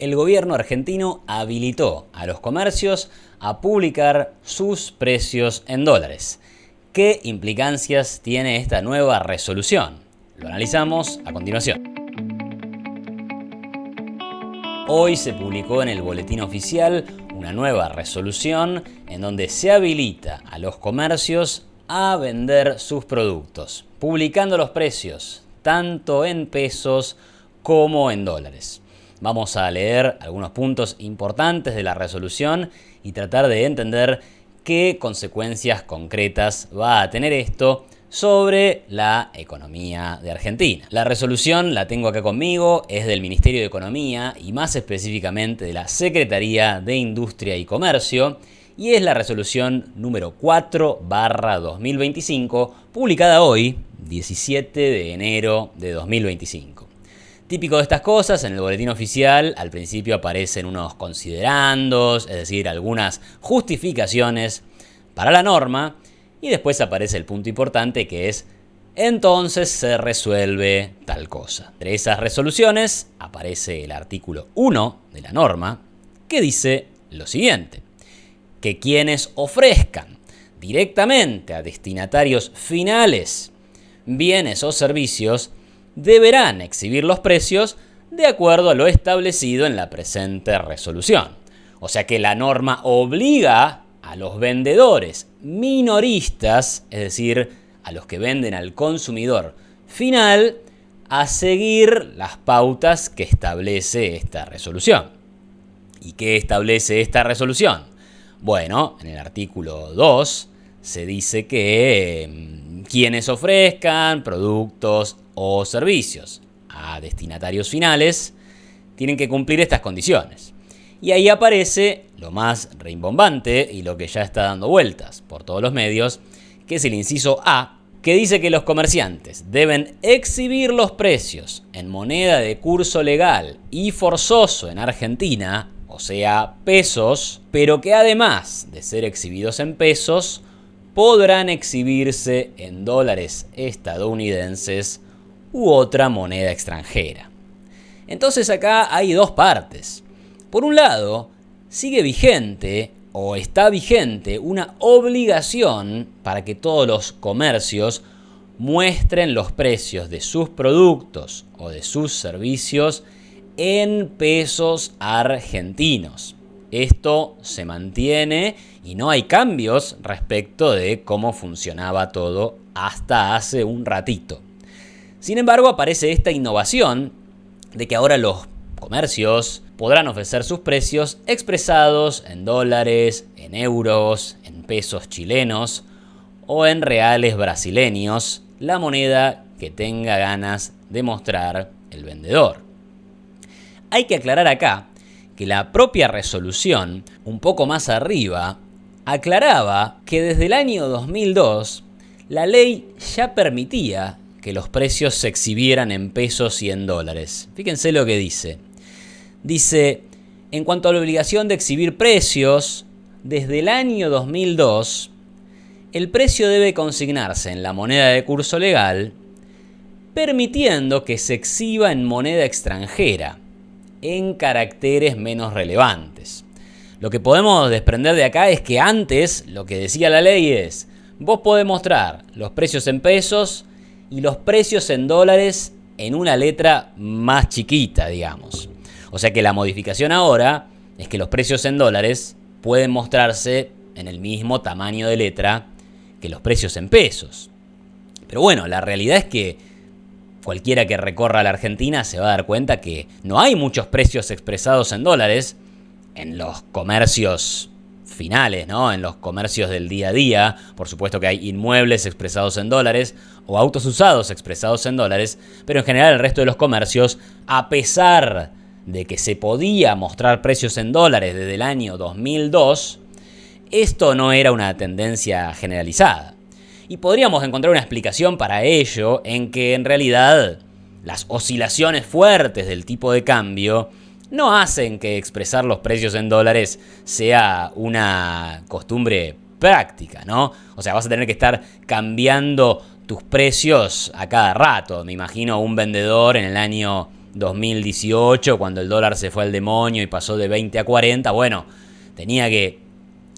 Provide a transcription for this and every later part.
El gobierno argentino habilitó a los comercios a publicar sus precios en dólares. ¿Qué implicancias tiene esta nueva resolución? Lo analizamos a continuación. Hoy se publicó en el Boletín Oficial una nueva resolución en donde se habilita a los comercios a vender sus productos, publicando los precios tanto en pesos como en dólares. Vamos a leer algunos puntos importantes de la resolución y tratar de entender qué consecuencias concretas va a tener esto sobre la economía de Argentina. La resolución la tengo acá conmigo, es del Ministerio de Economía y más específicamente de la Secretaría de Industria y Comercio y es la resolución número 4/2025, publicada hoy, 17 de enero de 2025. Típico de estas cosas, en el boletín oficial al principio aparecen unos considerandos, es decir, algunas justificaciones para la norma, y después aparece el punto importante que es, entonces se resuelve tal cosa. Entre esas resoluciones aparece el artículo 1 de la norma, que dice lo siguiente: que quienes ofrezcan directamente a destinatarios finales bienes o servicios deberán exhibir los precios de acuerdo a lo establecido en la presente resolución. O sea que la norma obliga a los vendedores minoristas, es decir, a los que venden al consumidor final, a seguir las pautas que establece esta resolución. ¿Y qué establece esta resolución? Bueno, en el artículo 2 se dice que quienes ofrezcan productos o servicios a destinatarios finales tienen que cumplir estas condiciones. Y ahí aparece lo más rimbombante y lo que ya está dando vueltas por todos los medios, que es el inciso A, que dice que los comerciantes deben exhibir los precios en moneda de curso legal y forzoso en Argentina, o sea, pesos, pero que además de ser exhibidos en pesos, podrán exhibirse en dólares estadounidenses u otra moneda extranjera. Entonces acá hay dos partes. Por un lado, sigue vigente o está vigente una obligación para que todos los comercios muestren los precios de sus productos o de sus servicios en pesos argentinos. Esto se mantiene y no hay cambios respecto de cómo funcionaba todo hasta hace un ratito. Sin embargo, aparece esta innovación de que ahora los comercios podrán ofrecer sus precios expresados en dólares, en euros, en pesos chilenos o en reales brasileños, la moneda que tenga ganas de mostrar el vendedor. Hay que aclarar acá que la propia resolución, un poco más arriba, aclaraba que desde el año 2002 la ley ya permitía que los precios se exhibieran en pesos y en dólares. Fíjense lo que dice. Dice, en cuanto a la obligación de exhibir precios, desde el año 2002, el precio debe consignarse en la moneda de curso legal, permitiendo que se exhiba en moneda extranjera, en caracteres menos relevantes. Lo que podemos desprender de acá es que antes lo que decía la ley es, vos podés mostrar los precios en pesos y los precios en dólares en una letra más chiquita, digamos. O sea que la modificación ahora es que los precios en dólares pueden mostrarse en el mismo tamaño de letra que los precios en pesos. Pero bueno, la realidad es que cualquiera que recorra la Argentina se va a dar cuenta que no hay muchos precios expresados en dólares en los comercios finales, ¿no? En los comercios del día a día. Por supuesto que hay inmuebles expresados en dólares o autos usados expresados en dólares, pero en general el resto de los comercios, a pesar de que se podía mostrar precios en dólares desde el año 2002, esto no era una tendencia generalizada. Y podríamos encontrar una explicación para ello en que en realidad las oscilaciones fuertes del tipo de cambio no hacen que expresar los precios en dólares sea una costumbre práctica, ¿no? O sea, vas a tener que estar cambiando tus precios a cada rato. Me imagino un vendedor en el año 2018, cuando el dólar se fue al demonio y pasó de 20 a 40, bueno, tenía que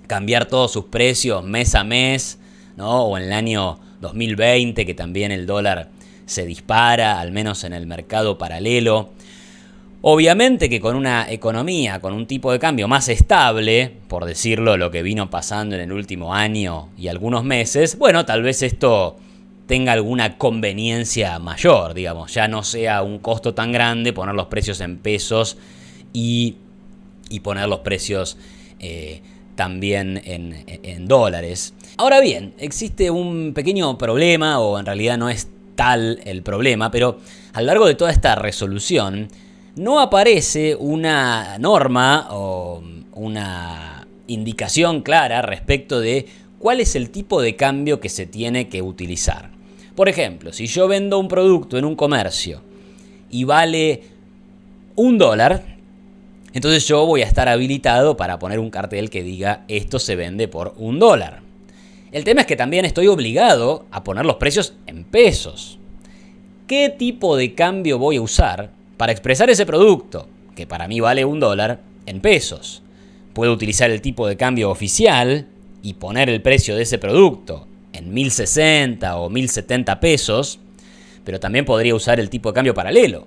cambiar todos sus precios mes a mes, ¿no? O en el año 2020, que también el dólar se dispara, al menos en el mercado paralelo. Obviamente que con una economía, con un tipo de cambio más estable, por decirlo, lo que vino pasando en el último año y algunos meses, bueno, tal vez esto tenga alguna conveniencia mayor, digamos, ya no sea un costo tan grande poner los precios en pesos y poner los precios también en dólares. Ahora bien, existe un pequeño problema, o en realidad no es tal el problema, pero a lo largo de toda esta resolución no aparece una norma o una indicación clara respecto de cuál es el tipo de cambio que se tiene que utilizar. Por ejemplo, si yo vendo un producto en un comercio y vale $1, entonces yo voy a estar habilitado para poner un cartel que diga esto se vende por $1. El tema es que también estoy obligado a poner los precios en pesos. ¿Qué tipo de cambio voy a usar para expresar ese producto, que para mí vale $1, en pesos? Puedo utilizar el tipo de cambio oficial y poner el precio de ese producto en 1060 o 1070 pesos, pero también podría usar el tipo de cambio paralelo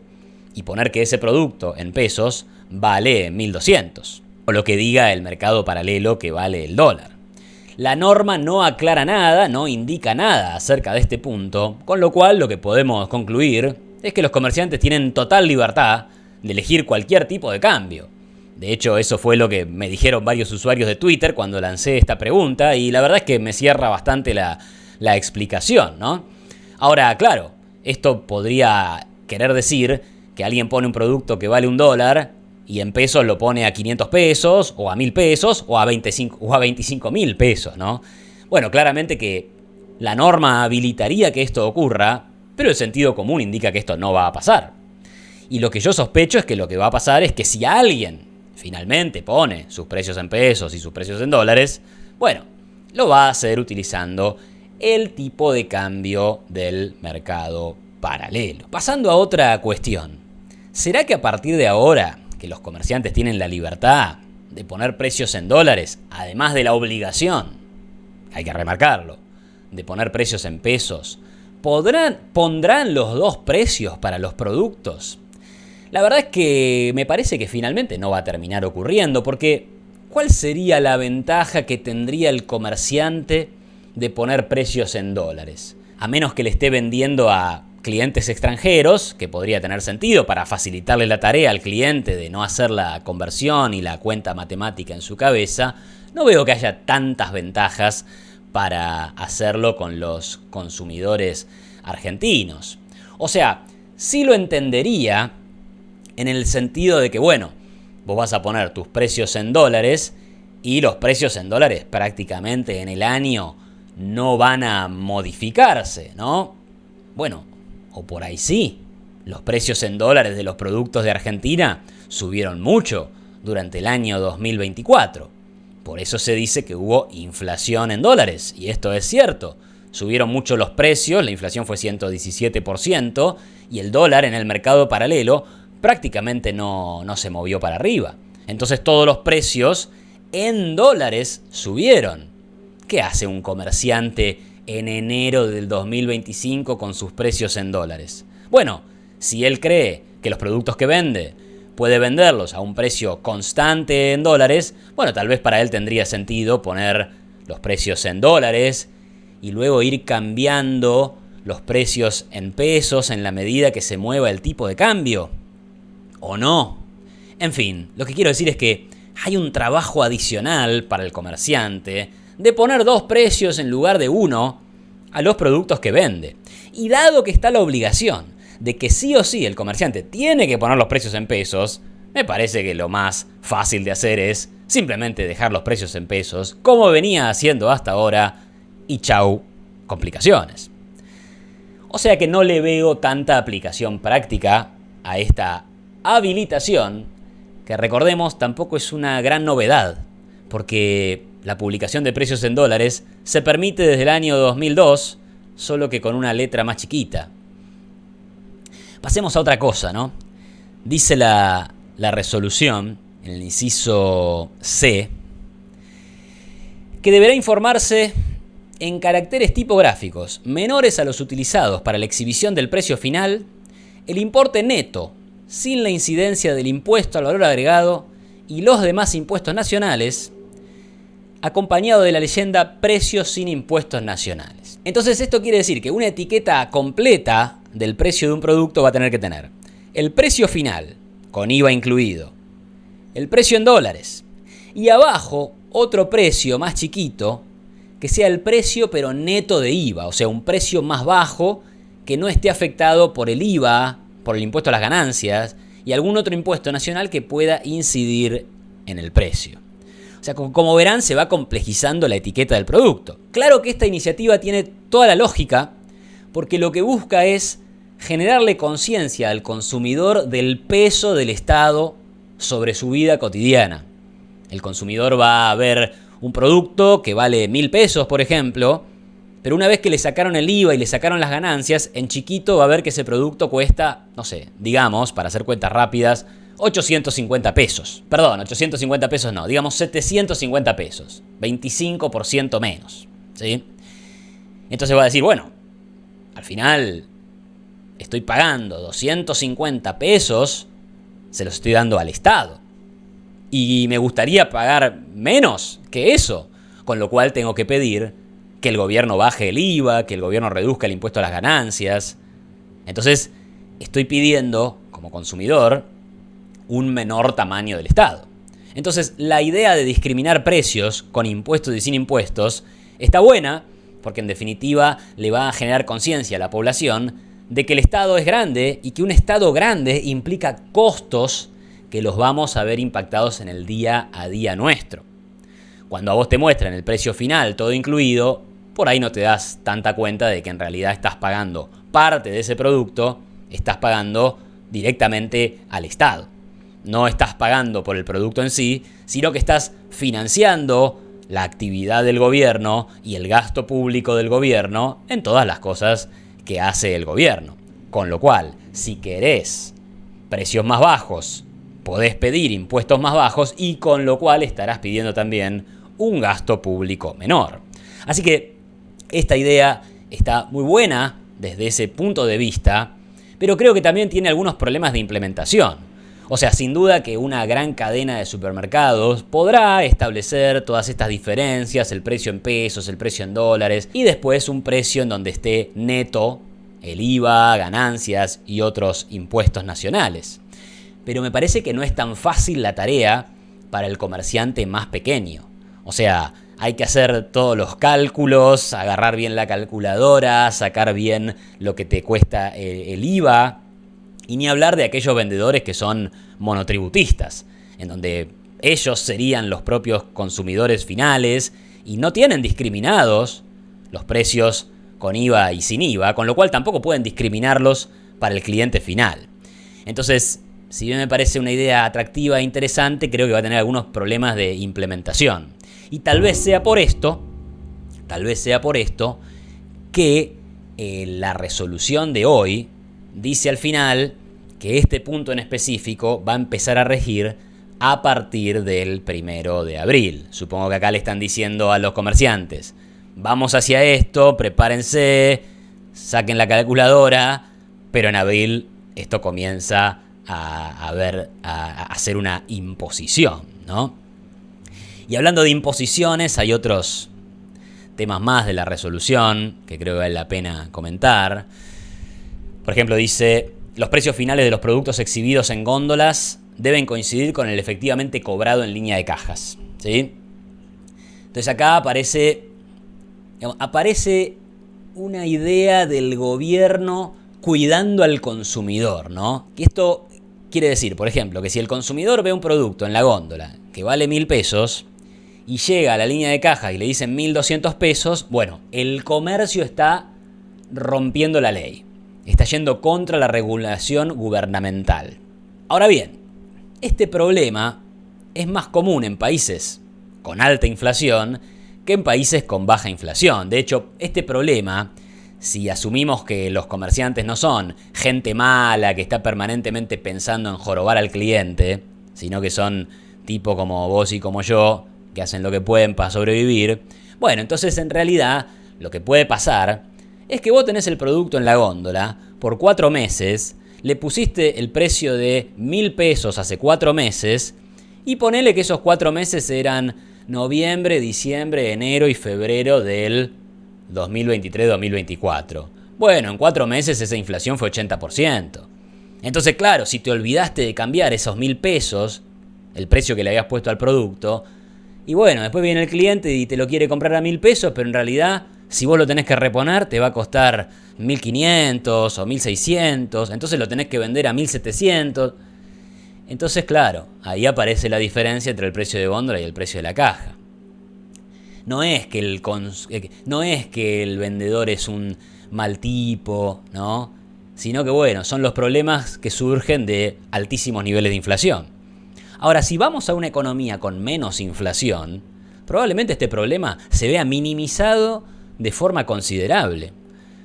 y poner que ese producto en pesos vale 1200, o lo que diga el mercado paralelo que vale el dólar. La norma no aclara nada, no indica nada acerca de este punto, con lo cual lo que podemos concluir es que los comerciantes tienen total libertad de elegir cualquier tipo de cambio. De hecho, eso fue lo que me dijeron varios usuarios de Twitter cuando lancé esta pregunta, y la verdad es que me cierra bastante la explicación, ¿no? Ahora, claro, esto podría querer decir que alguien pone un producto que vale $1 y en pesos lo pone a 500 pesos, o a 1000 pesos, o a 25.000 pesos, ¿no? Bueno, claramente que la norma habilitaría que esto ocurra, pero el sentido común indica que esto no va a pasar. Y lo que yo sospecho es que lo que va a pasar es que si alguien finalmente pone sus precios en pesos y sus precios en dólares, bueno, lo va a hacer utilizando el tipo de cambio del mercado paralelo. Pasando a otra cuestión, ¿será que a partir de ahora que los comerciantes tienen la libertad de poner precios en dólares, además de la obligación, hay que remarcarlo, de poner precios en pesos, pondrán los dos precios para los productos? La verdad es que me parece que finalmente no va a terminar ocurriendo, porque ¿cuál sería la ventaja que tendría el comerciante de poner precios en dólares? A menos que le esté vendiendo a clientes extranjeros, que podría tener sentido para facilitarle la tarea al cliente de no hacer la conversión y la cuenta matemática en su cabeza, no veo que haya tantas ventajas para hacerlo con los consumidores argentinos. O sea, sí lo entendería en el sentido de que, bueno, vos vas a poner tus precios en dólares y los precios en dólares prácticamente en el año no van a modificarse, ¿no? Bueno, o por ahí sí. Los precios en dólares de los productos de Argentina subieron mucho durante el año 2024. Por eso se dice que hubo inflación en dólares, y esto es cierto. Subieron mucho los precios, la inflación fue 117%, y el dólar en el mercado paralelo prácticamente no se movió para arriba. Entonces todos los precios en dólares subieron. ¿Qué hace un comerciante en enero del 2025 con sus precios en dólares? Bueno, si él cree que los productos que vende puede venderlos a un precio constante en dólares, bueno, tal vez para él tendría sentido poner los precios en dólares y luego ir cambiando los precios en pesos en la medida que se mueva el tipo de cambio. ¿O no? En fin, lo que quiero decir es que hay un trabajo adicional para el comerciante de poner dos precios en lugar de uno a los productos que vende. Y dado que está la obligación de que sí o sí el comerciante tiene que poner los precios en pesos, me parece que lo más fácil de hacer es simplemente dejar los precios en pesos como venía haciendo hasta ahora y chau, complicaciones. O sea que no le veo tanta aplicación práctica a esta habilitación, que recordemos tampoco es una gran novedad, porque la publicación de precios en dólares se permite desde el año 2002, solo que con una letra más chiquita. Pasemos a otra cosa, ¿no? Dice la resolución, en el inciso C, que deberá informarse en caracteres tipográficos menores a los utilizados para la exhibición del precio final el importe neto, sin la incidencia del impuesto al valor agregado y los demás impuestos nacionales, acompañado de la leyenda precios sin impuestos nacionales. Entonces esto quiere decir que una etiqueta completa del precio de un producto va a tener que tener el precio final, con IVA incluido, el precio en dólares, y abajo otro precio más chiquito, que sea el precio pero neto de IVA, o sea, un precio más bajo que no esté afectado por el IVA, por el impuesto a las ganancias y algún otro impuesto nacional que pueda incidir en el precio. O sea, como verán, se va complejizando la etiqueta del producto. Claro que esta iniciativa tiene toda la lógica, porque lo que busca es generarle conciencia al consumidor del peso del Estado sobre su vida cotidiana. El consumidor va a ver un producto que vale 1.000 pesos, por ejemplo, pero una vez que le sacaron el IVA y le sacaron las ganancias, en chiquito va a ver que ese producto cuesta, no sé, digamos, para hacer cuentas rápidas, 850 pesos. Perdón, 850 pesos no, digamos 750 pesos, 25% menos, ¿sí? Entonces va a decir, bueno, al final estoy pagando 250 pesos, se los estoy dando al Estado. Y me gustaría pagar menos que eso, con lo cual tengo que pedir que el gobierno baje el IVA, que el gobierno reduzca el impuesto a las ganancias. Entonces, estoy pidiendo, como consumidor, un menor tamaño del Estado. Entonces, la idea de discriminar precios con impuestos y sin impuestos está buena, porque en definitiva le va a generar conciencia a la población de que el Estado es grande y que un Estado grande implica costos que los vamos a ver impactados en el día a día nuestro. Cuando a vos te muestran el precio final, todo incluido, por ahí no te das tanta cuenta de que en realidad estás pagando parte de ese producto, estás pagando directamente al Estado. No estás pagando por el producto en sí, sino que estás financiando la actividad del gobierno y el gasto público del gobierno en todas las cosas que hace el gobierno. Con lo cual, si querés precios más bajos, podés pedir impuestos más bajos y con lo cual estarás pidiendo también un gasto público menor. Así que esta idea está muy buena desde ese punto de vista, pero creo que también tiene algunos problemas de implementación. O sea, sin duda que una gran cadena de supermercados podrá establecer todas estas diferencias, el precio en pesos, el precio en dólares, y después un precio en donde esté neto el IVA, ganancias y otros impuestos nacionales. Pero me parece que no es tan fácil la tarea para el comerciante más pequeño. O sea, hay que hacer todos los cálculos, agarrar bien la calculadora, sacar bien lo que te cuesta el IVA. Y ni hablar de aquellos vendedores que son monotributistas, en donde ellos serían los propios consumidores finales y no tienen discriminados los precios con IVA y sin IVA, con lo cual tampoco pueden discriminarlos para el cliente final. Entonces, si bien me parece una idea atractiva e interesante, creo que va a tener algunos problemas de implementación. Y tal vez sea por esto que la resolución de hoy dice al final que este punto en específico va a empezar a regir a partir del 1 de abril. Supongo que acá le están diciendo a los comerciantes, vamos hacia esto, prepárense, saquen la calculadora, pero en abril esto comienza a hacer una imposición, ¿no? Y hablando de imposiciones, hay otros temas más de la resolución que creo que vale la pena comentar. Por ejemplo, dice, los precios finales de los productos exhibidos en góndolas deben coincidir con el efectivamente cobrado en línea de cajas, ¿sí? Entonces acá aparece una idea del gobierno cuidando al consumidor, ¿no? Que esto quiere decir, por ejemplo, que si el consumidor ve un producto en la góndola que vale 1.000 pesos y llega a la línea de caja y le dicen 1.200 pesos, bueno, el comercio está rompiendo la ley. Está yendo contra la regulación gubernamental. Ahora bien, este problema es más común en países con alta inflación que en países con baja inflación. De hecho, este problema si asumimos que los comerciantes no son gente mala que está permanentemente pensando en jorobar al cliente, sino que son tipo como vos y como yo, que hacen lo que pueden para sobrevivir, bueno, entonces en realidad lo que puede pasar es que vos tenés el producto en la góndola por 4 meses, le pusiste el precio de 1.000 pesos hace 4 meses y ponele que esos 4 meses eran noviembre, diciembre, enero y febrero del 2023-2024. Bueno, en 4 meses esa inflación fue 80%. Entonces, claro, si te olvidaste de cambiar esos 1.000 pesos, el precio que le habías puesto al producto, y bueno, después viene el cliente y te lo quiere comprar a 1.000 pesos, pero en realidad, si vos lo tenés que reponer, te va a costar 1.500 o 1.600, entonces lo tenés que vender a 1.700. Entonces, claro, ahí aparece la diferencia entre el precio de góndola y el precio de la caja. No es que el vendedor es un mal tipo, ¿no? Sino que, bueno, son los problemas que surgen de altísimos niveles de inflación. Ahora, si vamos a una economía con menos inflación, probablemente este problema se vea minimizado de forma considerable.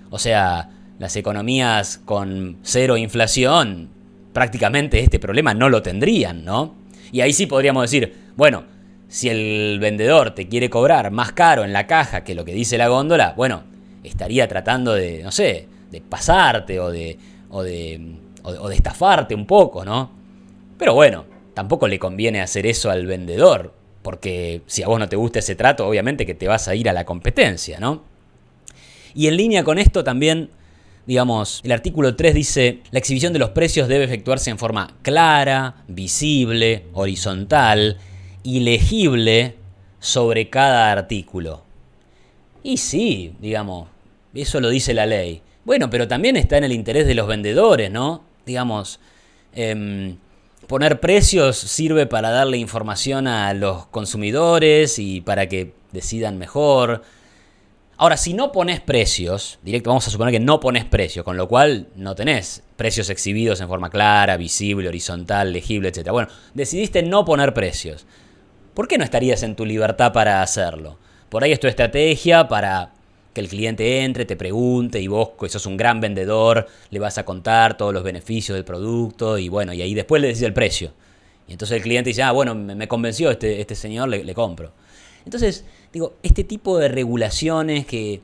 O sea, las economías con cero inflación, prácticamente este problema no lo tendrían, ¿no? Y ahí sí podríamos decir, bueno, si el vendedor te quiere cobrar más caro en la caja que lo que dice la góndola, bueno, estaría tratando de, no sé, de pasarte o de estafarte un poco, ¿no? Pero bueno, tampoco le conviene hacer eso al vendedor, porque si a vos no te gusta ese trato, obviamente que te vas a ir a la competencia, ¿no? Y en línea con esto también, digamos, el artículo 3 dice, la exhibición de los precios debe efectuarse en forma clara, visible, horizontal y legible sobre cada artículo. Y sí, digamos, eso lo dice la ley. Bueno, pero también está en el interés de los vendedores, ¿no? Digamos, poner precios sirve para darle información a los consumidores y para que decidan mejor. Ahora, si no pones precios, vamos a suponer que no pones precios, con lo cual no tenés precios exhibidos en forma clara, visible, horizontal, legible, etc. Bueno, decidiste no poner precios. ¿Por qué no estarías en tu libertad para hacerlo? Por ahí es tu estrategia para que el cliente entre, te pregunte y vos, que sos un gran vendedor, le vas a contar todos los beneficios del producto y bueno, y ahí después le decís el precio. Y entonces el cliente dice, bueno, me convenció este señor, le compro. Entonces, digo, este tipo de regulaciones que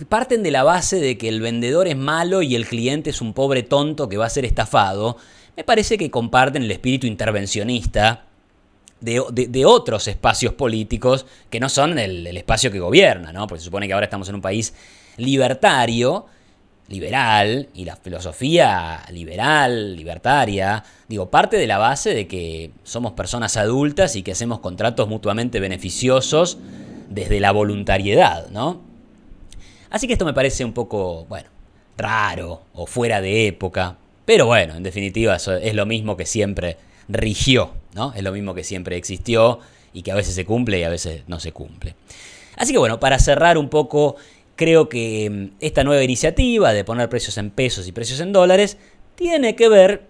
parten de la base de que el vendedor es malo y el cliente es un pobre tonto que va a ser estafado, me parece que comparten el espíritu intervencionista de otros espacios políticos que no son el espacio que gobierna, ¿no? Porque se supone que ahora estamos en un país libertario, liberal, y la filosofía liberal, libertaria, digo, parte de la base de que somos personas adultas y que hacemos contratos mutuamente beneficiosos desde la voluntariedad, ¿no? Así que esto me parece un poco, bueno, raro o fuera de época, pero bueno, en definitiva eso es lo mismo que siempre rigió, ¿no? Es lo mismo que siempre existió y que a veces se cumple y a veces no se cumple. Así que bueno, para cerrar un poco, creo que esta nueva iniciativa de poner precios en pesos y precios en dólares tiene que ver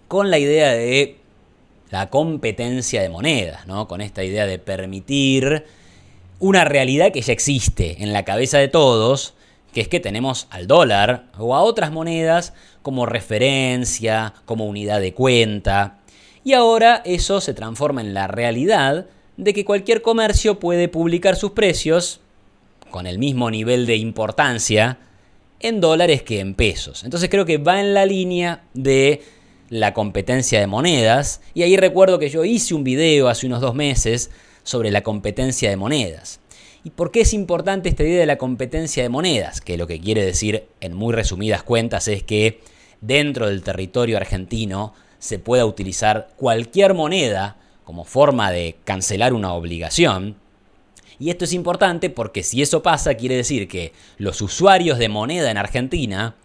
con la idea de la competencia de monedas, ¿no? Con esta idea de permitir una realidad que ya existe en la cabeza de todos, que es que tenemos al dólar o a otras monedas como referencia, como unidad de cuenta. Y ahora eso se transforma en la realidad de que cualquier comercio puede publicar sus precios con el mismo nivel de importancia en dólares que en pesos. Entonces creo que va en la línea de la competencia de monedas. Y ahí recuerdo que yo hice un video hace unos 2 meses sobre la competencia de monedas. ¿Y por qué es importante esta idea de la competencia de monedas? Que lo que quiere decir en muy resumidas cuentas es que dentro del territorio argentino se pueda utilizar cualquier moneda como forma de cancelar una obligación. Y esto es importante porque si eso pasa quiere decir que los usuarios de moneda en Argentina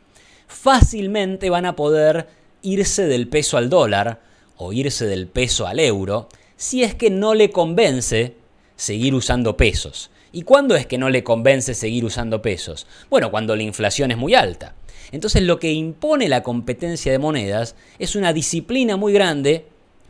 fácilmente van a poder irse del peso al dólar o irse del peso al euro si es que no le convence seguir usando pesos. ¿Y cuándo es que no le convence seguir usando pesos? Bueno, cuando la inflación es muy alta. Entonces lo que impone la competencia de monedas es una disciplina muy grande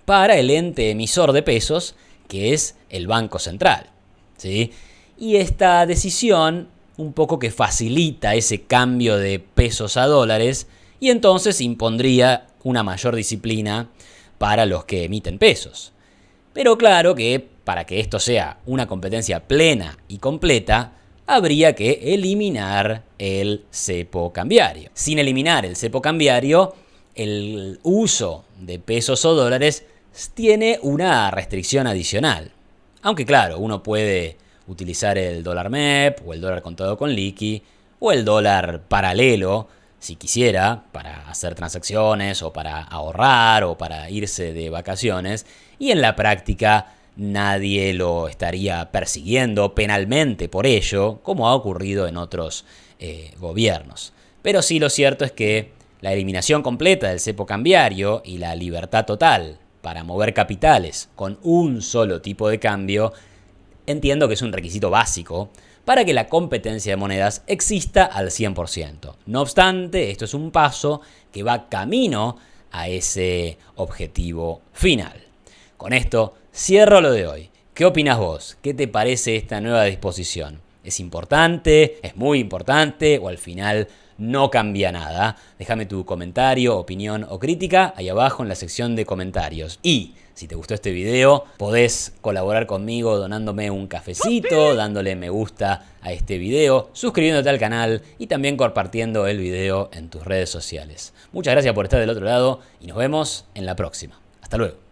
para el ente emisor de pesos, que es el Banco Central, ¿sí? Y esta decisión un poco que facilita ese cambio de pesos a dólares y entonces impondría una mayor disciplina para los que emiten pesos. Pero claro que para que esto sea una competencia plena y completa, habría que eliminar el cepo cambiario. Sin eliminar el cepo cambiario, el uso de pesos o dólares tiene una restricción adicional. Aunque claro, uno puede utilizar el dólar MEP o el dólar contado con liqui o el dólar paralelo si quisiera para hacer transacciones o para ahorrar o para irse de vacaciones, y en la práctica nadie lo estaría persiguiendo penalmente por ello, como ha ocurrido en otros gobiernos. Pero sí, lo cierto es que la eliminación completa del cepo cambiario y la libertad total para mover capitales con un solo tipo de cambio, entiendo que es un requisito básico para que la competencia de monedas exista al 100%. No obstante, esto es un paso que va camino a ese objetivo final. Con esto cierro lo de hoy. ¿Qué opinas vos? ¿Qué te parece esta nueva disposición? ¿Es importante? ¿Es muy importante? ¿O al final no cambia nada? Déjame tu comentario, opinión o crítica ahí abajo en la sección de comentarios. Y si te gustó este video, podés colaborar conmigo donándome un cafecito, dándole me gusta a este video, suscribiéndote al canal y también compartiendo el video en tus redes sociales. Muchas gracias por estar del otro lado y nos vemos en la próxima. Hasta luego.